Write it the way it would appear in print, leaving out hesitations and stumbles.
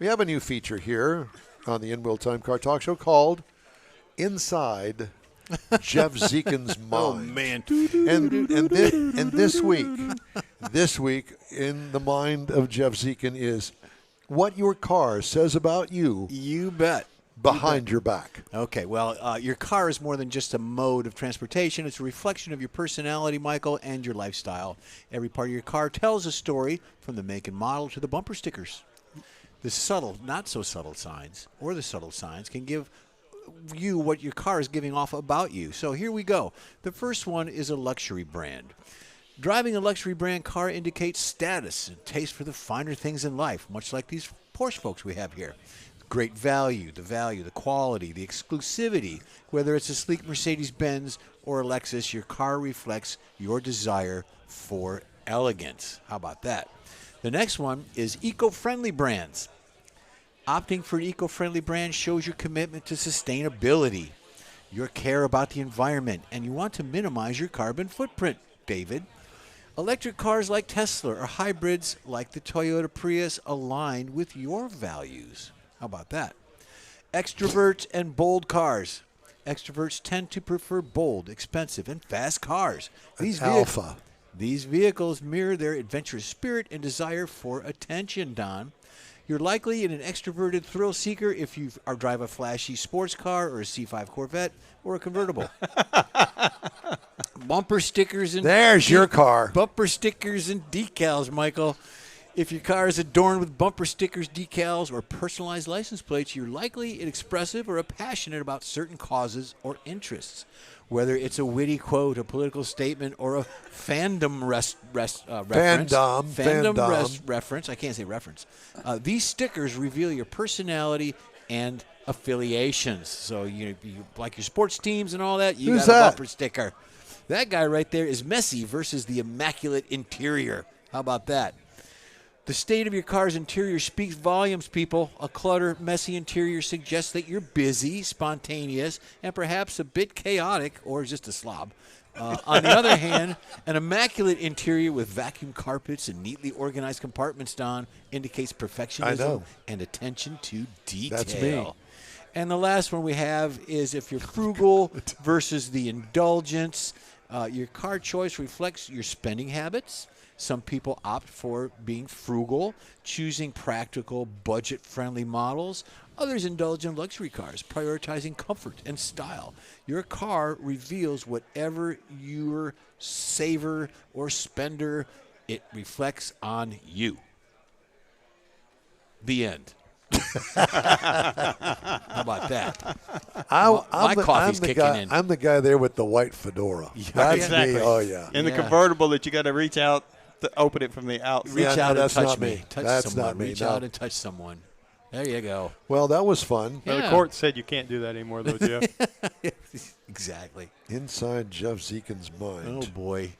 We have a new feature here on the In-Wheel Time Car Talk Show called Inside Jeff Zekin's Mind. Oh, man. And this week in the mind of Jeff Zekin is what your car says about you. You bet. Behind your back. Okay, well, your car is more than just a mode of transportation. It's a reflection of your personality, Michael, and your lifestyle. Every part of your car tells a story, from the make and model to the bumper stickers. The subtle, not so subtle signs, or the subtle signs, can give you what your car is giving off about you. So here we go. The first one is a luxury brand. Driving a luxury brand car indicates status and taste for the finer things in life, much like these Porsche folks we have here. Great value, the quality, the exclusivity. Whether it's a sleek Mercedes-Benz or a Lexus, your car reflects your desire for elegance. How about that? The next one is eco-friendly brands. Opting for an eco-friendly brand shows your commitment to sustainability, your care about the environment, and you want to minimize your carbon footprint, David. Electric cars like Tesla or hybrids like the Toyota Prius align with your values. How about that? Extroverts and bold cars. Extroverts tend to prefer bold, expensive, and fast cars. Alpha. These vehicles mirror their adventurous spirit and desire for attention, Don. You're likely an extroverted thrill seeker if you drive a flashy sports car or a C5 Corvette or a convertible. Bumper stickers and There's your car. Bumper stickers and decals, Michael. If your car is adorned with bumper stickers, decals, or personalized license plates, you're likely an expressive or passionate about certain causes or interests. Whether it's a witty quote, a political statement, or a fandom reference. Reference. I can't say reference. These stickers reveal your personality and affiliations. So you like your sports teams and all that, you Who's got a that? bumper sticker. That guy right there is Messi versus the immaculate interior. How about that? The state of your car's interior speaks volumes, people. A cluttered, messy interior suggests that you're busy, spontaneous, and perhaps a bit chaotic, or just a slob. On the other hand, an immaculate interior with vacuum carpets and neatly organized compartments, Don, indicates perfectionism and attention to detail. That's me. And the last one we have is if you're frugal versus the indulgence. Your car choice reflects your spending habits. Some people opt for being frugal, choosing practical, budget-friendly models. Others indulge in luxury cars, prioritizing comfort and style. Your car reveals whatever your saver or spender, it reflects on you. The end. How about that? My coffee's kicking in. I'm the guy there with the white fedora. That's exactly. me. Oh, yeah. In the convertible that you got to reach out to open it from the outside. Reach out and touch me. Touch That's someone. not me. Reach No. out and touch someone. There you go. Well, that was fun. Well, Yeah. the court said you can't do that anymore, though, Jeff. Exactly. Inside Jeff Zekin's mind. Oh, boy.